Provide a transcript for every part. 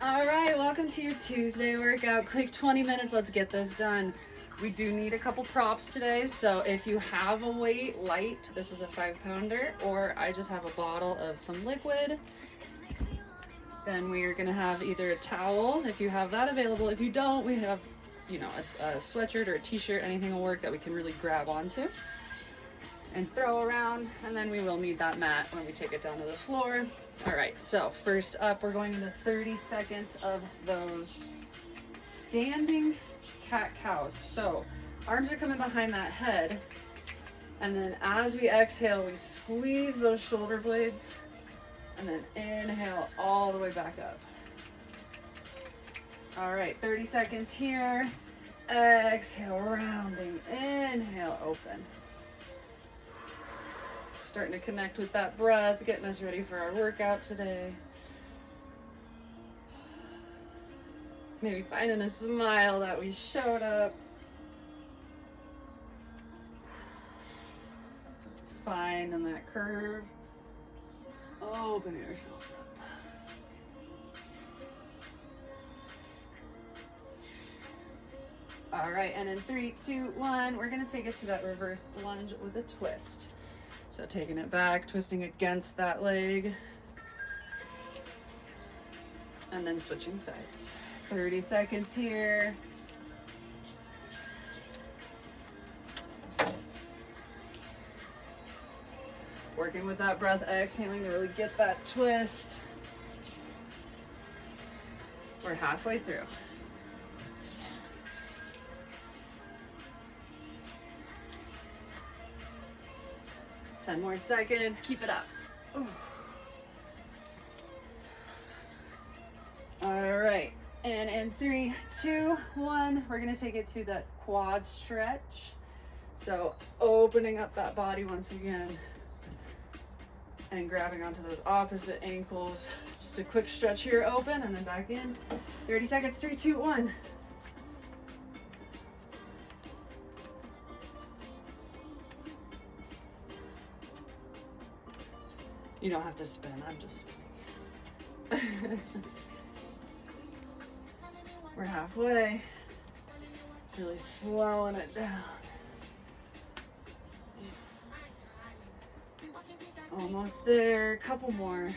All right, welcome to your Tuesday workout. Quick 20 minutes, let's get this done. We do need a couple props today, so if you have a weight light, this is a 5-pounder, or I just have a bottle of some liquid, then we are gonna have either a towel, if you have that available. If you don't, we have, a sweatshirt or a t-shirt, anything will work that we can really grab onto and throw around, and then we will need that mat when we take it down to the floor. All right, so first up, we're going into 30 seconds of those standing cat-cows. So arms are coming behind that head, and then as we exhale, we squeeze those shoulder blades, and then inhale all the way back up. All right, 30 seconds here. Exhale, rounding, inhale, open. Starting to connect with that breath, getting us ready for our workout today. Maybe finding a smile that we showed up. Finding that curve. Open yourself up. All right, and in 3, 2, 1, we're gonna take it to that reverse lunge with a twist. So taking it back, twisting against that leg, and then switching sides. 30 seconds here. Working with that breath, exhaling to really get that twist. We're halfway through. Ten more seconds, keep it up. Ooh. All right, and in 3, 2, 1, we're gonna take it to that quad stretch. So opening up that body once again and grabbing onto those opposite ankles. Just a quick stretch here, open, and then back in. 30 seconds, 3, 2, 1. You don't have to spin, I'm just spinning. We're halfway. Really slowing it down. Almost there, couple more.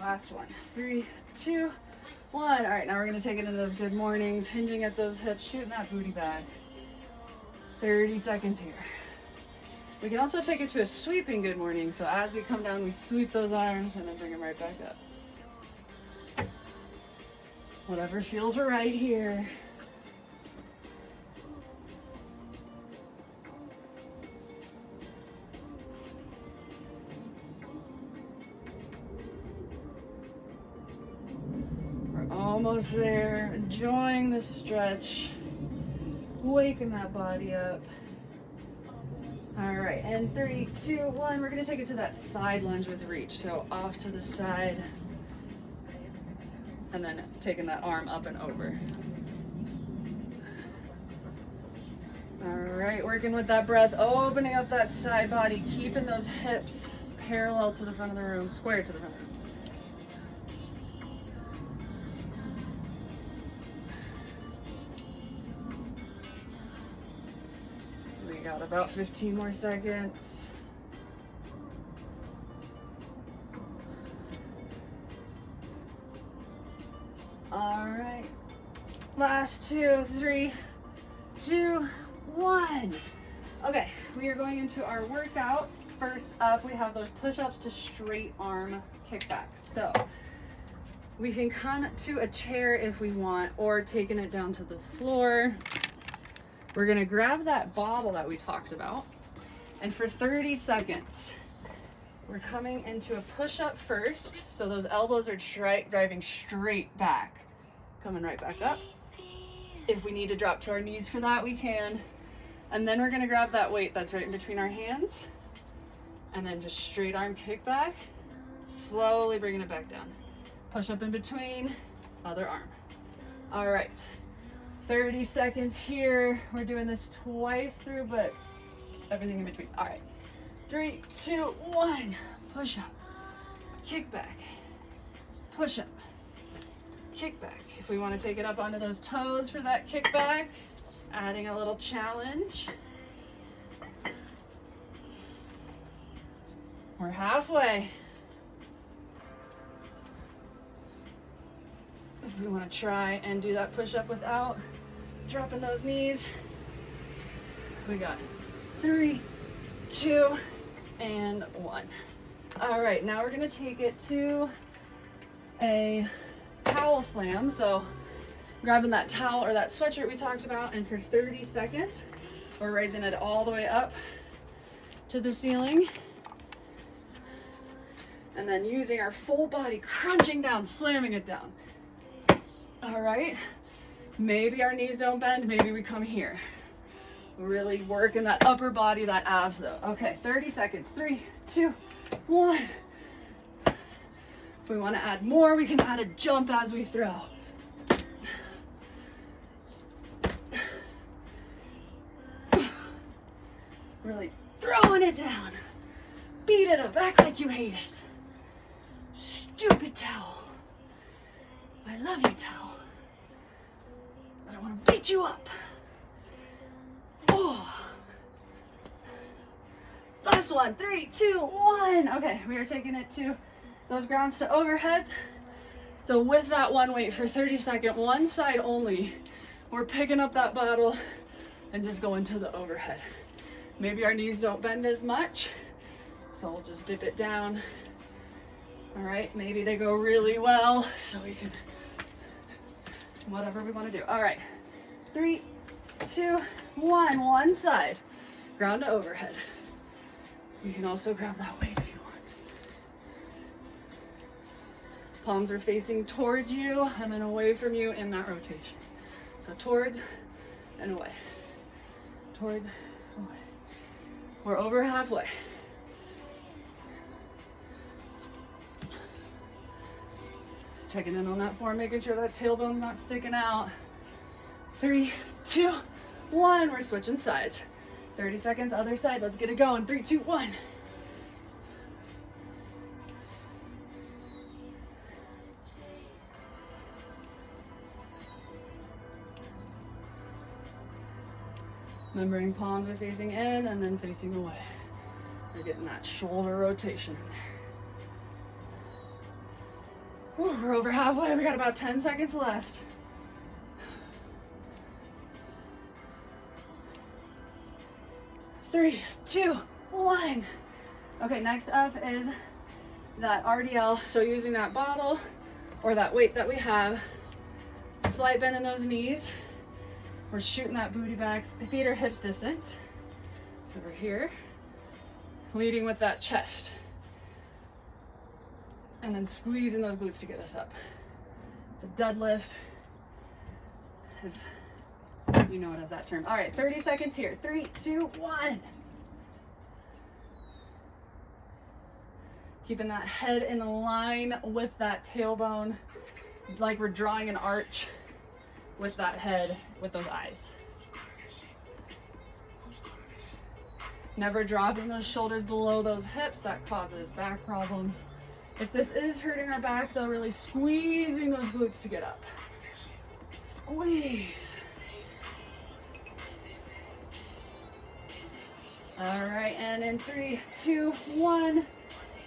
Last one. 3, 2, 1. All right, now we're gonna take it into those good mornings, hinging at those hips, shooting that booty back. 30 seconds here. We can also take it to a sweeping good morning. So as we come down, we sweep those arms and then bring them right back up. Whatever feels right here. We're almost there, enjoying the stretch, waking that body up. All right, and 3, 2, 1, we're gonna take it to that side lunge with reach. So off to the side, and then taking that arm up and over. All right, working with that breath, opening up that side body, keeping those hips parallel to the front of the room, square to the front of the room. Got about 15 more seconds. All right, last 2, 3, 2, 1. Okay, we are going into our workout. First up, we have those push-ups to straight arm kickbacks. So we can come to a chair if we want, or taking it down to the floor. We're gonna grab that bottle that we talked about, and for 30 seconds, we're coming into a push-up first. So those elbows are driving straight back, coming right back up. If we need to drop to our knees for that, we can. And then we're gonna grab that weight that's right in between our hands, and then just straight arm kick back, slowly bringing it back down. Push up in between, other arm. All right. 30 seconds here. We're doing this twice through, but everything in between. All right. 3, 2, 1. Push up. Kick back. push-up, kickback. If we want to take it up onto those toes for that kickback, adding a little challenge. We're halfway. If we want to try and do that push-up without dropping those knees, we got 3, 2, and 1. All right, now we're gonna take it to a towel slam. So grabbing that towel or that sweatshirt we talked about, and for 30 seconds, we're raising it all the way up to the ceiling. And then using our full body, crunching down, slamming it down. All right, maybe our knees don't bend, maybe we come here. Really working that upper body, that abs though. Okay, 30 seconds, 3, 2, 1. If we wanna add more, we can add a jump as we throw. Really throwing it down. Beat it up, act like you hate it. Stupid towel. I love you, towel. But I want to beat you up. Oh. Last one. 3, 2, 1. Okay, we are taking it to those grounds to overhead. So with that one weight for 30 seconds, one side only, we're picking up that bottle and just going to the overhead. Maybe our knees don't bend as much, so we'll just dip it down. All right, maybe they go really well, so we can, whatever we want to do. All right, 3, 2, 1, one side, ground to overhead. You can also grab that weight if you want. Palms are facing towards you and then away from you in that rotation. So towards and away, towards, away. We're over halfway. Checking in on that form, making sure that tailbone's not sticking out. 3, 2, 1. We're switching sides. 30 seconds, other side. Let's get it going. 3, 2, 1. Remembering palms are facing in and then facing away. We're getting that shoulder rotation in there. Whew, we're over halfway. We got about 10 seconds left. Three, 2, 1. Okay, next up is that RDL. So using that bottle or that weight that we have, slight bend in those knees. We're shooting that booty back. The feet are hips distance. So we're here, leading with that chest. And then squeezing those glutes to get us up. It's a deadlift, if you know it as that term. All right, 30 seconds here. 3, 2, 1. Keeping that head in line with that tailbone, like we're drawing an arch with that head, with those eyes. Never dropping those shoulders below those hips. That causes back problems. If this is hurting our back, though, really squeezing those glutes to get up. Squeeze. All right, and in 3, 2, 1,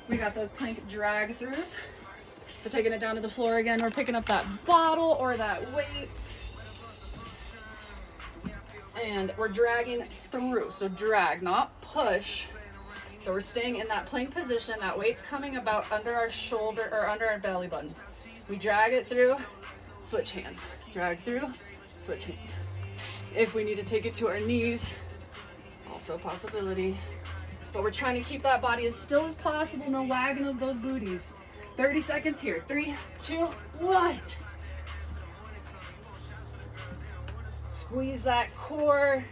we got those plank drag throughs. So taking it down to the floor again, we're picking up that bottle or that weight. And we're dragging through, so drag, not push. So we're staying in that plank position. That weight's coming about under our shoulder or under our belly button. We drag it through, switch hands. Drag through, switch hands. If we need to take it to our knees, also a possibility. But we're trying to keep that body as still as possible, no wagging of those booties. 30 seconds here. 3, 2, 1. Squeeze that core.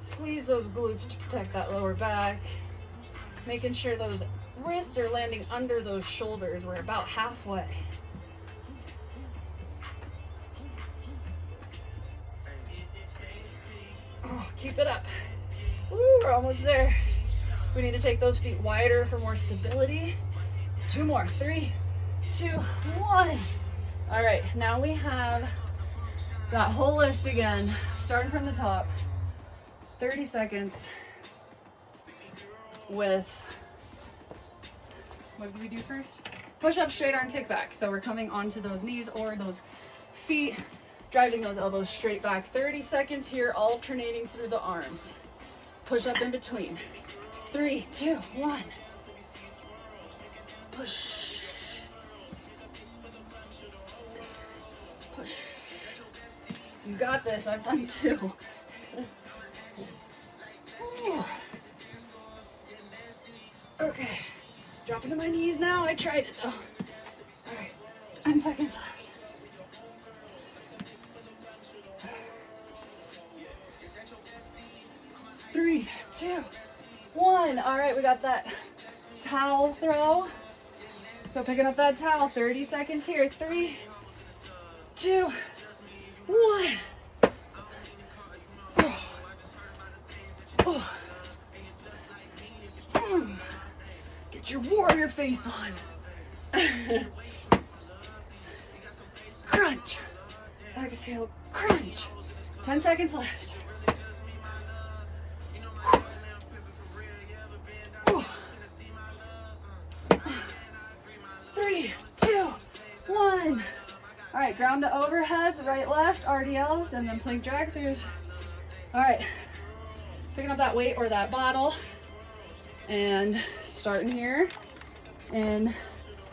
Squeeze those glutes to protect that lower back. Making sure those wrists are landing under those shoulders. We're about halfway. Oh, keep it up. Woo, we're almost there. We need to take those feet wider for more stability. 2 more. 3, 2, 1. All right, now we have that whole list again, starting from the top. 30 seconds with, what did we do first? Push up, straight arm, kickback. So we're coming onto those knees or those feet, driving those elbows straight back. 30 seconds here, alternating through the arms. Push up in between. 3, 2, 1. Push. Push. You got this. I've done 2. Okay. Dropping to my knees now. I tried it though. All right. 10 seconds left. 3, 2, 1. All right, we got that towel throw. So picking up that towel, 30 seconds here. 3, 2, 1. Get your warrior face on. Crunch. Exhale, crunch. 10 seconds left. 3, 2, 1. All right, ground to overheads, right, left, RDLs, and then plank drag throughs. All right, picking up that weight or that bottle, and starting here in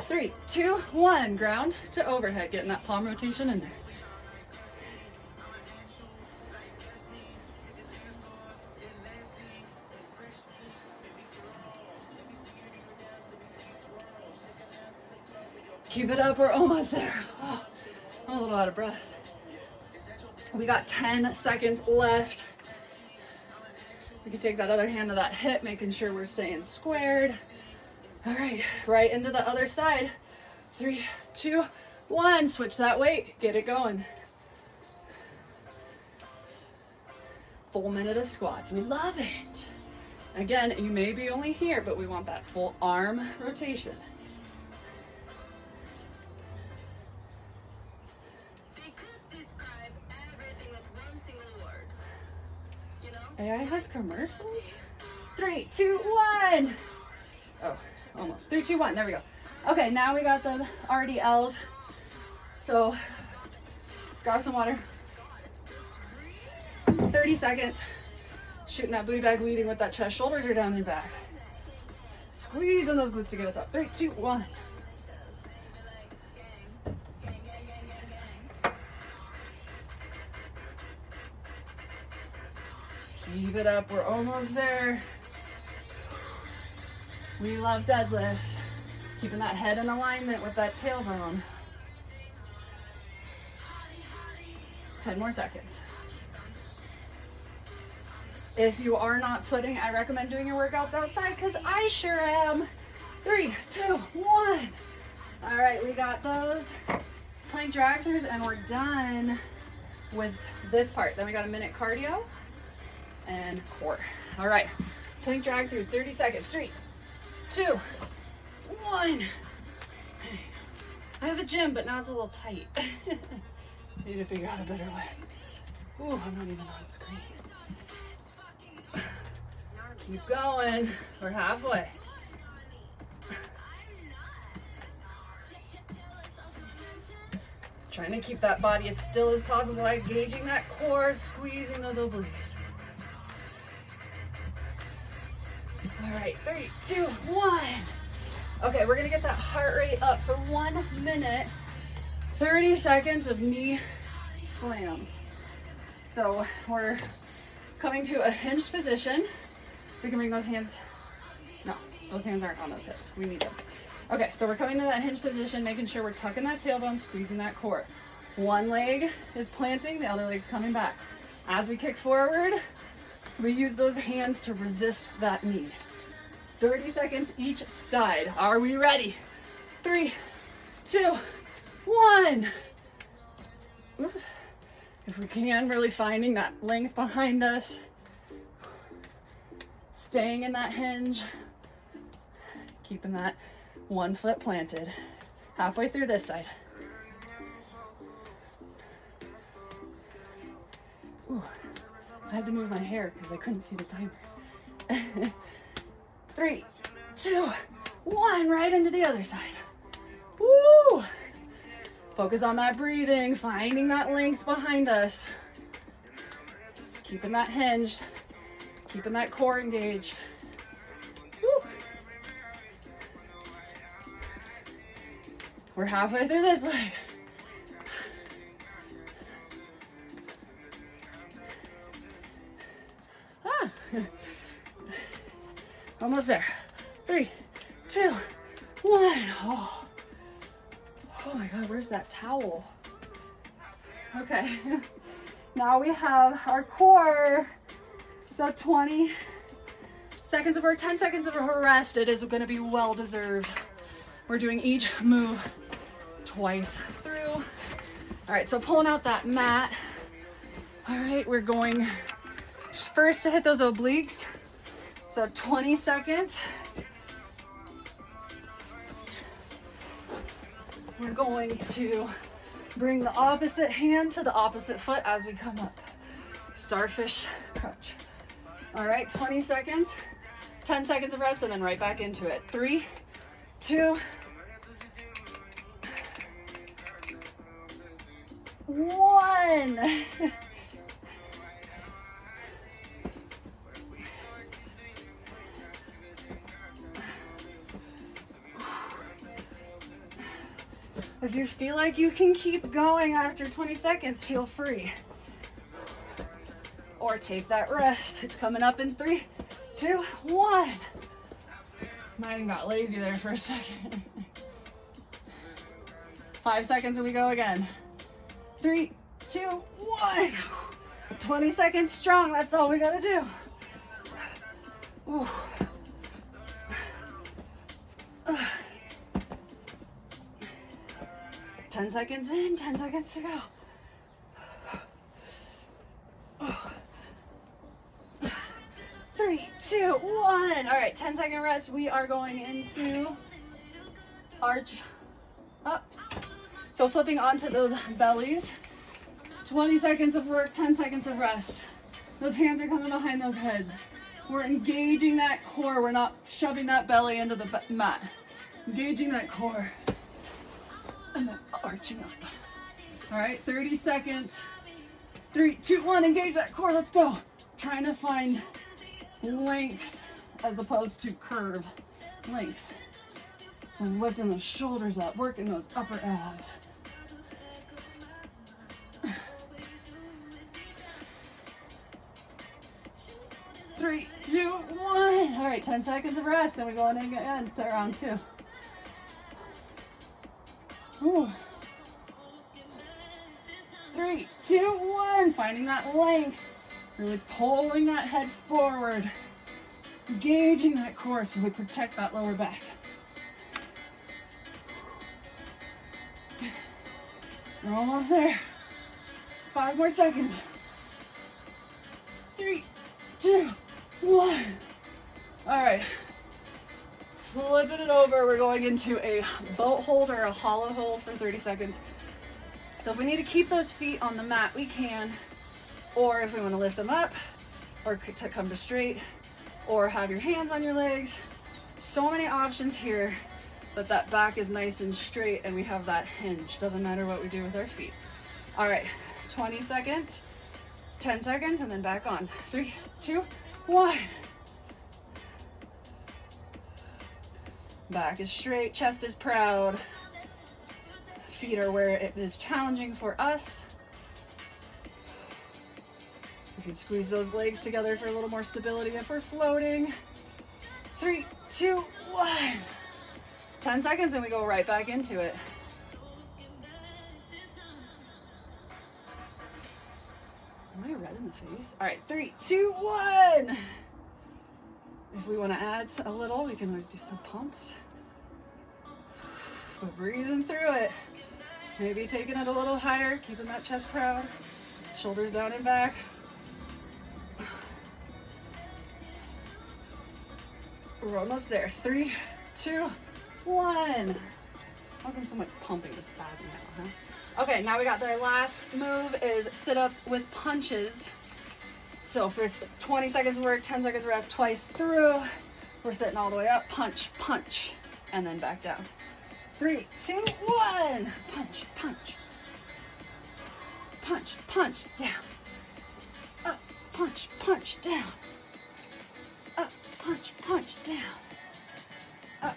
3, 2, 1. Ground to overhead, getting that palm rotation in there. Keep it up, we're almost there. Oh, I'm a little out of breath. We got 10 seconds left. We can take that other hand to that hip, making sure we're staying squared. All right, right into the other side. 3, 2, 1. Switch that weight, get it going. Full minute of squats, we love it. Again, you may be only here, but we want that full arm rotation. AI has commercials? 3, 2, 1. Oh, almost. 3, 2, 1. There we go. Okay, now we got the RDLs. So, grab some water. 30 seconds. Shooting that booty back, leading with that chest. Shoulders are down and back. Squeezing those glutes to get us up. 3, 2, 1. Keep it up, we're almost there. We love deadlifts. Keeping that head in alignment with that tailbone. 10 more seconds. If you are not sweating, I recommend doing your workouts outside because I sure am. 3, 2, 1. All right, we got those plank drag throughs and we're done with this part. Then we got a minute cardio and core. All right, plank drag throughs, 30 seconds. 3, 2, 1. I have a gym, but now it's a little tight. Need to figure out a better way. Ooh, I'm not even on screen. Keep going. We're halfway. Trying to keep that body as still as possible, engaging that core, squeezing those obliques. All right, 3, 2, 1. Okay, we're gonna get that heart rate up for 1 minute, 30 seconds of knee slams. So we're coming to a hinged position. We can bring those hands, no, those hands aren't on those hips. We need them. Okay, so we're coming to that hinge position, making sure we're tucking that tailbone, squeezing that core. One leg is planting, the other leg's coming back. As we kick forward, we use those hands to resist that knee. 30 seconds each side. Are we ready? 3, 2, 1. Oops. If we can, really finding that length behind us. Staying in that hinge. Keeping that one foot planted. Halfway through this side. Ooh, I had to move my hair because I couldn't see the timer. 3, 2, 1, right into the other side. Woo! Focus on that breathing, finding that length behind us. Keeping that hinged, keeping that core engaged. Woo! We're halfway through this leg. Ah. Almost there. 3, 2, 1. Oh. Oh my God, where's that towel? Okay. Now we have our core. So 20 seconds of work, 10 seconds of a rest. It is going to be well deserved. We're doing each move twice through. All right, so pulling out that mat. All right, we're going first to hit those obliques. So 20 seconds. We're going to bring the opposite hand to the opposite foot as we come up. Starfish crunch. All right, 20 seconds, 10 seconds of rest, and then right back into it. 3, 2, 1. If you feel like you can keep going after 20 seconds, feel free. Or take that rest. It's coming up in 3, 2, 1. Mine got lazy there for a second. 5 seconds and we go again. 3, 2, 1. 20 seconds strong, that's all we gotta do. Ooh. 10 seconds in, 10 seconds to go. 3, 2, 1. All right, 10-second rest. We are going into arch ups. So flipping onto those bellies. 20 seconds of work, 10 seconds of rest. Those hands are coming behind those heads. We're engaging that core. We're not shoving that belly into the mat. Engaging that core. And then arching up. All right, 30 seconds. 3, 2, 1, engage that core, let's go. Trying to find length as opposed to curve. Length. So I'm lifting those shoulders up, working those upper abs. Three, 2, 1. All right, 10 seconds of rest, then we go in again to round 2. Ooh. 3, 2, 1. Finding that length. Really pulling that head forward. Engaging that core so we protect that lower back. We're almost there. 5 more seconds. 3, 2, 1. All right. Flipping it over, we're going into a boat hold or a hollow hold for 30 seconds. So if we need to keep those feet on the mat, we can. Or if we want to lift them up, or to come to straight, or have your hands on your legs. So many options here, but that back is nice and straight and we have that hinge. Doesn't matter what we do with our feet. All right, 20 seconds, 10 seconds, and then back on. 3, 2, 1. Back is straight, chest is proud. Feet are where it is challenging for us. We can squeeze those legs together for a little more stability if we're floating. 3, 2, 1. 10 seconds and we go right back into it. Am I red in the face? All right, 3, 2, 1. If we want to add a little, we can always do some pumps. But breathing through it. Maybe taking it a little higher, keeping that chest proud. Shoulders down and back. We're almost there. 3, 2, 1. Wasn't so much pumping, the spazzing out, huh? Okay, now we got their last move is sit-ups with punches. So for 20 seconds work, 10 seconds rest, twice through. We're sitting all the way up, punch, punch, and then back down. 3, 2, 1. Punch, punch. Punch, punch, down. Up, punch, punch, down. Up, punch, punch, down. Up,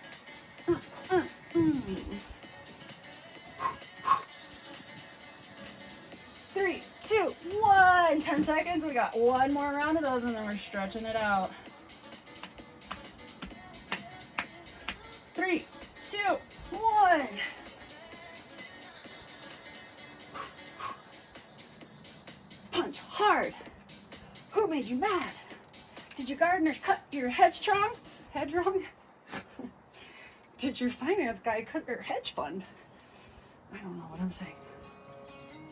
3, 2, 1. 10 seconds. We got one more round of those and then we're stretching it out. 3, 2, 1. Punch hard. Who made you mad? Did your gardener cut your hedge wrong? Hedge wrong? Did your finance guy cut your hedge fund? I don't know what I'm saying.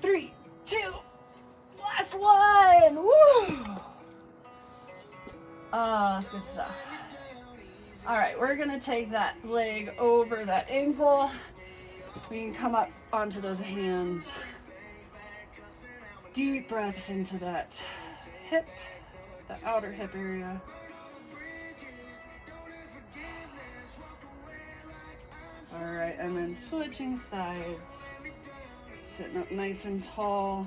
3, 2, last one. Woo! That's good stuff. All right, we're gonna take that leg over that ankle. We can come up onto those hands. Deep breaths into that hip, that outer hip area. All right, and then switching sides. Sitting up nice and tall.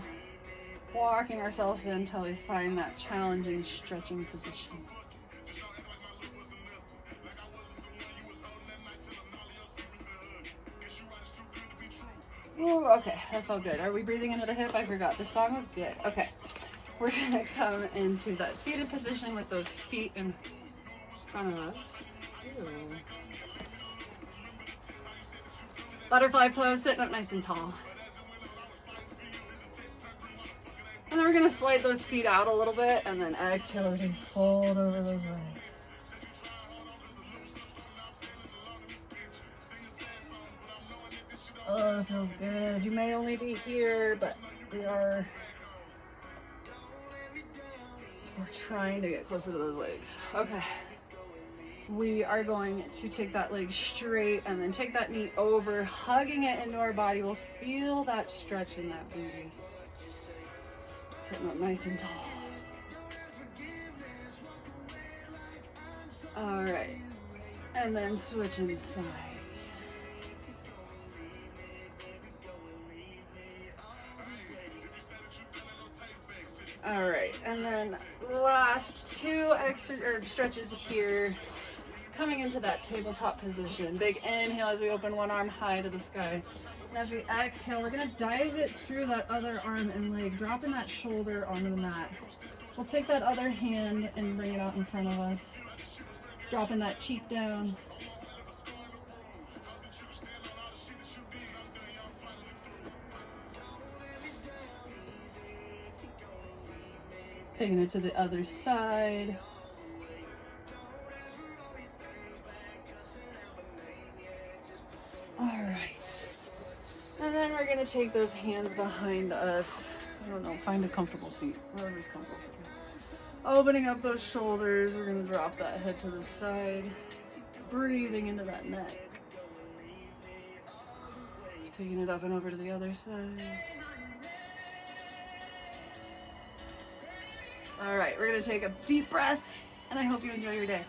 Walking ourselves in until we find that challenging stretching position. Ooh, okay, that felt good. Are we breathing into the hip? I forgot. The song was good. Okay, we're gonna come into that seated position with those feet in front of us. Ooh. Butterfly pose, sitting up nice and tall. And then we're gonna slide those feet out a little bit and then exhale as we fold over those legs. Oh, it feels good. You may only be here, but we're trying to get closer to those legs. Okay. We are going to take that leg straight and then take that knee over, hugging it into our body. We'll feel that stretch in that booty. Sitting up nice and tall. All right. And then switching sides. All right. And then last two stretches here. Coming into that tabletop position. Big inhale as we open one arm high to the sky. And as we exhale, we're gonna dive it through that other arm and leg, dropping that shoulder onto the mat. We'll take that other hand and bring it out in front of us. Dropping that cheek down. Taking it to the other side. All right, and then we're gonna take those hands behind us. I don't know, find a comfortable seat, whatever's comfortable for you. Opening up those shoulders, we're gonna drop that head to the side, breathing into that neck. Taking it up and over to the other side. All right, we're gonna take a deep breath, and I hope you enjoy your day.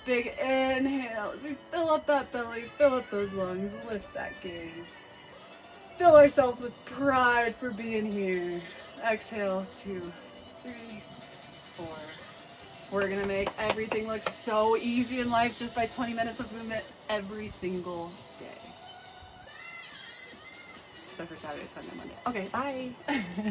Big inhale as we fill up that belly, fill up those lungs, lift that gaze. Fill ourselves with pride for being here. Exhale, 2, 3, 4. We're gonna make everything look so easy in life just by 20 minutes of movement every single day. Except for Saturday, Sunday, Monday. Okay, bye.